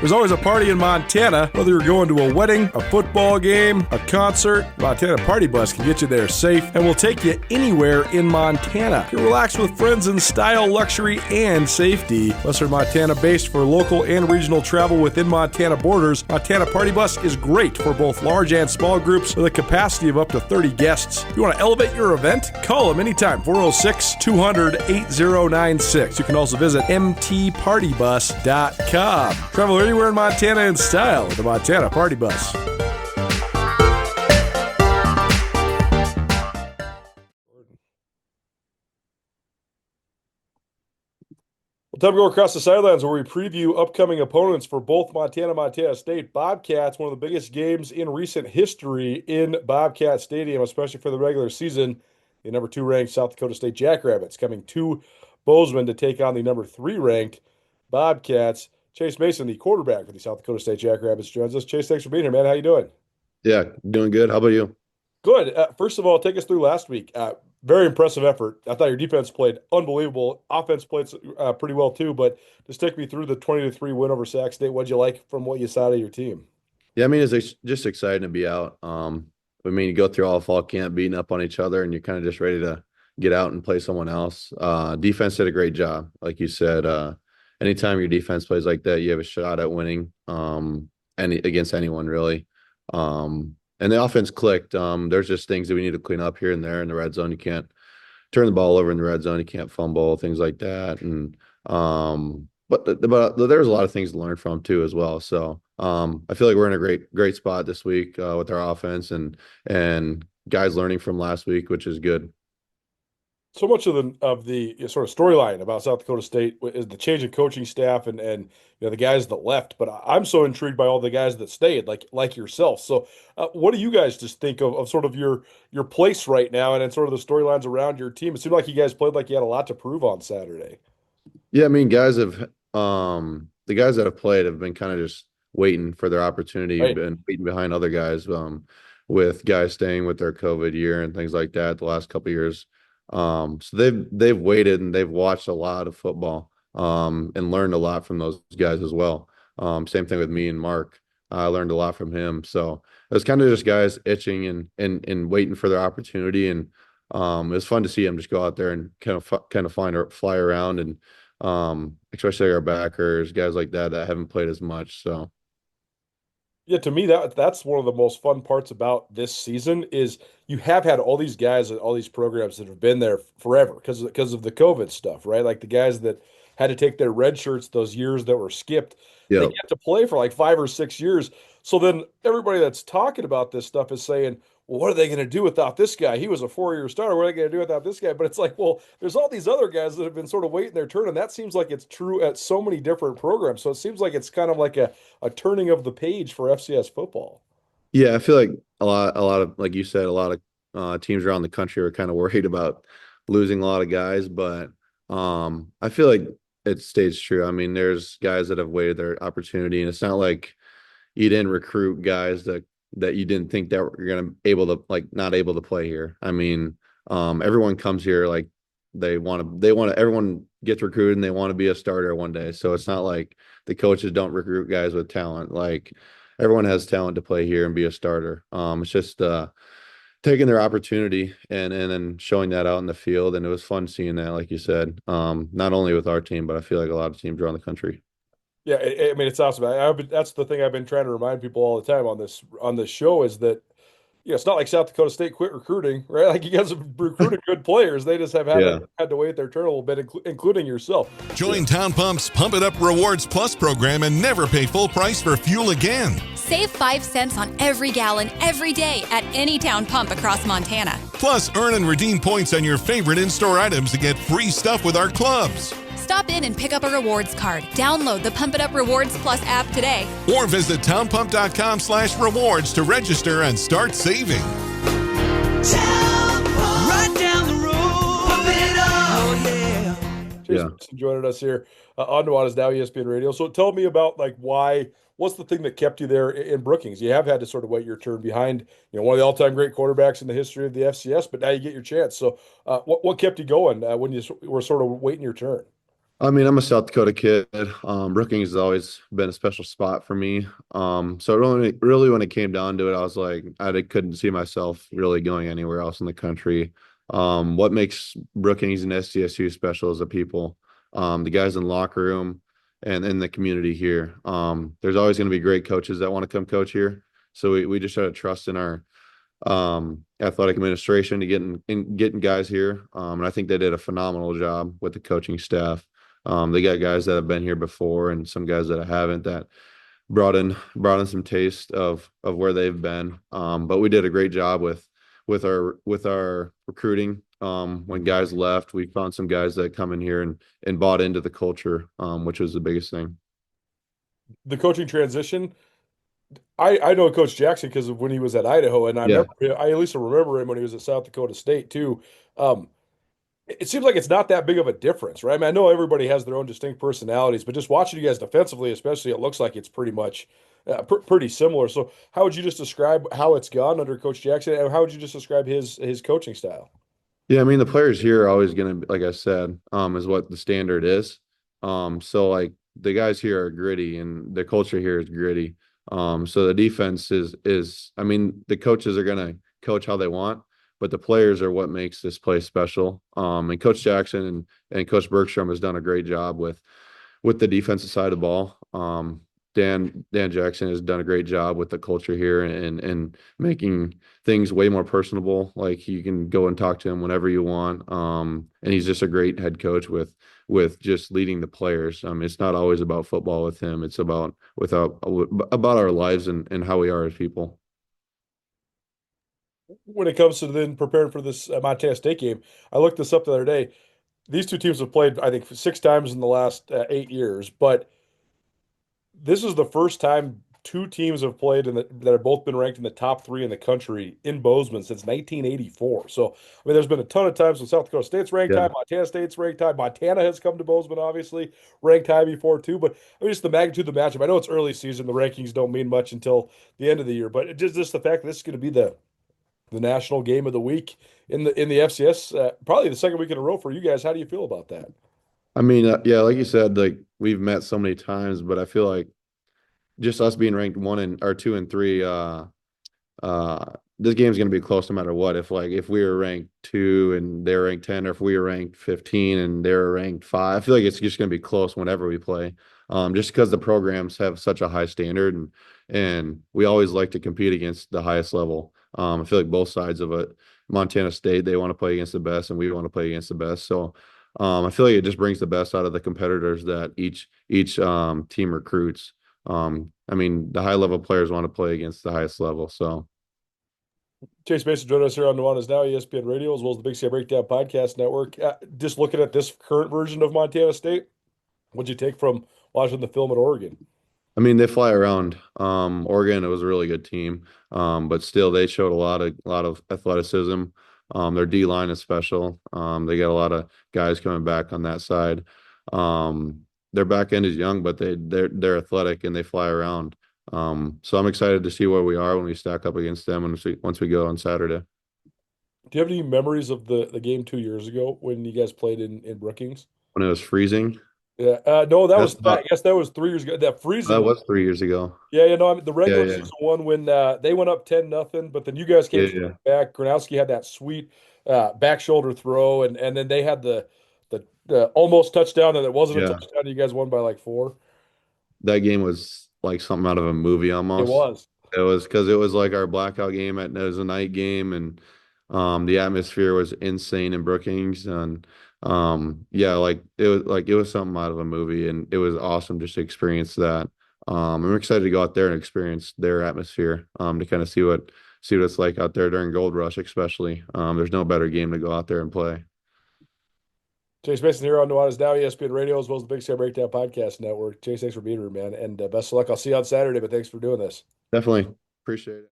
There's always a party in Montana. Whether you're going to a wedding, a football game, a concert, Montana Party Bus can get you there safe and will take you anywhere in Montana. You can relax with friends in style, luxury, and safety. Plus, they're Montana-based for local and regional travel within Montana borders. Montana Party Bus is great for both large and small groups with a capacity of up to 30 guests. If you want to elevate your event, call them anytime, 406-200-8096. You can also visit mtpartybus.com. Travel anywhere in Montana in style with the Montana Party Bus. Well, time to go across the sidelines where we preview upcoming opponents for both Montana State. Bobcats, one of the biggest games in recent history in Bobcat Stadium, especially for the regular season. The number 2 ranked South Dakota State Jackrabbits coming to Bozeman to take on the number 3 ranked Bobcats. Chase Mason, the quarterback for the South Dakota State Jackrabbits, joins us. Chase, thanks for being here, man. How you doing? Yeah, doing good. How about you? Good. First of all, take us through last week. Very impressive effort. I thought your defense played unbelievable. Offense played pretty well too, but just take me through the 20-3 win over Sac State. What'd you like from what you saw of your team? Yeah, I mean, it's just exciting to be out. You go through all fall camp beating up on each other, and you're kind of just ready to get out and play someone else. Defense did a great job. Like you said, anytime your defense plays like that, you have a shot at winning against anyone, really. And the offense clicked. There's just things that we need to clean up here and there in the red zone. You can't turn the ball over in the red zone. You can't fumble, things like that. And but there's a lot of things to learn from too as well. So I feel like we're in a great spot this week with our offense and guys learning from last week, which is good. So much of the sort of storyline about South Dakota State is the change in coaching staff and the guys that left. But I'm so intrigued by all the guys that stayed, like yourself. So what do you guys just think of sort of your place right now and sort of the storylines around your team? It seemed like you guys played like you had a lot to prove on Saturday. Yeah, I mean, the guys that have played have been kind of just waiting for their opportunity, Right. and waiting behind other guys, with guys staying with their COVID year and things like that the last couple of years. So they've waited and they've watched a lot of football and learned a lot from those guys as well. Same thing with me and Mark. I learned a lot from him. So it was kind of just guys itching and waiting for their opportunity. And it was fun to see them just go out there and kind of fly around, and especially our backers, guys like that haven't played as much. So. Yeah, to me that's one of the most fun parts about this season is you have had all these guys and all these programs that have been there forever because of the COVID stuff, right? Like the guys that had to take their red shirts those years that were skipped, Yeah. they get to play for like 5 or 6 years. So then everybody that's talking about this stuff is saying, well, what are they going to do without this guy? He was a 4-year starter. What are they going to do without this guy? But it's like, well, there's all these other guys that have been sort of waiting their turn, and that seems like it's true at so many different programs. So it seems like it's kind of like a turning of the page for FCS football. Yeah, I feel like a lot of, like you said, a lot of teams around the country are kind of worried about losing a lot of guys, but I feel like it stays true. I mean, there's guys that have waited their opportunity, and it's not like you didn't recruit guys that you didn't think that were going to not able to play here. I mean, everyone comes here like everyone gets recruited and they want to be a starter one day. So it's not like the coaches don't recruit guys with talent. Like everyone has talent to play here and be a starter. It's just taking their opportunity and then showing that out in the field. And it was fun seeing that, like you said, not only with our team, but I feel like a lot of teams around the country. Yeah, I mean, it's awesome. That's the thing I've been trying to remind people all the time on this show is that, it's not like South Dakota State quit recruiting, right? Like you guys have recruited good players. They just have had to wait their turn a little bit, including yourself. Join Town Pump's Pump It Up Rewards Plus program and never pay full price for fuel again. Save 5 cents on every gallon every day at any Town Pump across Montana. Plus, earn and redeem points on your favorite in-store items to get free stuff with our clubs. Stop in and pick up a rewards card. Download the Pump It Up Rewards Plus app today. Or visit townpump.com/rewards to register and start saving. Right down the road. Pump it up. Oh, yeah. Jason joining us here on Nuanez now ESPN Radio. So tell me about what's the thing that kept you there in Brookings? You have had to sort of wait your turn behind, one of the all-time great quarterbacks in the history of the FCS, but now you get your chance. So what kept you going when you were sort of waiting your turn? I mean, I'm a South Dakota kid. Brookings has always been a special spot for me. So really, when it came down to it, I was like, couldn't see myself really going anywhere else in the country. What makes Brookings and SDSU special is the people, the guys in the locker room, and in the community here. There's always going to be great coaches that want to come coach here. So we just had to trust in our athletic administration to getting guys here. And I think they did a phenomenal job with the coaching staff. They got guys that have been here before and some guys that haven't that brought in some taste of where they've been. But we did a great job with our recruiting. When guys left, we found some guys that come in here and bought into the culture, which was the biggest thing. The coaching transition. I know Coach Jackson because of when he was at Idaho, and Yeah. I at least remember him when he was at South Dakota State too. Um, it seems like it's not that big of a difference, right? I mean, I know everybody has their own distinct personalities, but just watching you guys defensively, especially, it looks like it's pretty much pretty similar. So, how would you just describe how it's gone under Coach Jackson, and how would you just describe his coaching style? Yeah, I mean the players here are always gonna be, like I said, is what the standard is. So like the guys here are gritty and the culture here is gritty. So the defense is I mean, the coaches are gonna coach how they want, but the players are what makes this place special. And Coach Jackson and Coach Bergstrom has done a great job with the defensive side of the ball. Dan Jackson has done a great job with the culture here and making things way more personable. Like you can go and talk to him whenever you want. And he's just a great head coach with just leading the players. It's not always about football with him. It's about our lives and how we are as people. When it comes to then preparing for this Montana State game, I looked this up the other day. These two teams have played, I think, 6 times in the last 8 years, but this is the first time two teams have played that have both been ranked in the top three in the country in Bozeman since 1984. So, I mean, there's been a ton of times when South Dakota State's ranked Yeah. high, Montana State's ranked high, Montana has come to Bozeman, obviously, ranked high before too. But I mean, just the magnitude of the matchup. I know it's early season; the rankings don't mean much until the end of the year. But just the fact that this is going to be the national game of the week in the FCS, probably the second week in a row for you guys. How do you feel about that? I mean, yeah, like you said, like we've met so many times, but I feel like just us being ranked one and or two and three, uh, this game's gonna be close no matter what. If we were ranked two and they're ranked 10, or if we were ranked 15 and they're ranked five, I feel like it's just gonna be close whenever we play. Just because the programs have such a high standard and we always like to compete against the highest level. I feel like both sides of it, Montana State, they want to play against the best, and we want to play against the best. So I feel like it just brings the best out of the competitors that each team recruits. I mean, the high level players want to play against the highest level. So Chase Mason joining us here on Nuanez Now, ESPN Radio, as well as the Big Sky Breakdown Podcast Network. Just looking at this current version of Montana State, what'd you take from watching the film at Oregon? I mean, they fly around. Oregon, it was a really good team, but still, they showed a lot of athleticism. Their D line is special. They got a lot of guys coming back on that side. Their back end is young, but they're athletic and they fly around. So I'm excited to see where we are when we stack up against them once we go on Saturday. Do you have any memories of the game 2 years ago when you guys played in Brookings? When it was freezing, Yeah, no, that's I not, guess that was 3 years ago. That freezing, that was 3 years ago. yeah, I mean, the Yeah, regular yeah, season one when they went up 10-0, but then you guys came yeah, yeah, back. Gronowski had that sweet back shoulder throw, and then they had the almost touchdown, and it wasn't a yeah. touchdown. You guys won by like 4. That game was like something out of a movie It almost. was. It was because it was like our blackout game it was a night game and the atmosphere was insane in Brookings and yeah, like it was something out of a movie and it was awesome just to experience that. I'm excited to go out there and experience their atmosphere to kind of see what it's like out there during Gold Rush, especially. There's no better game to go out there and play. Chase Mason here on Nuanez Now, ESPN Radio, as well as the Big Sky Breakdown Podcast Network. Chase, thanks for being here, man, and best of luck. I'll see you on Saturday, but thanks for doing this. Definitely appreciate it.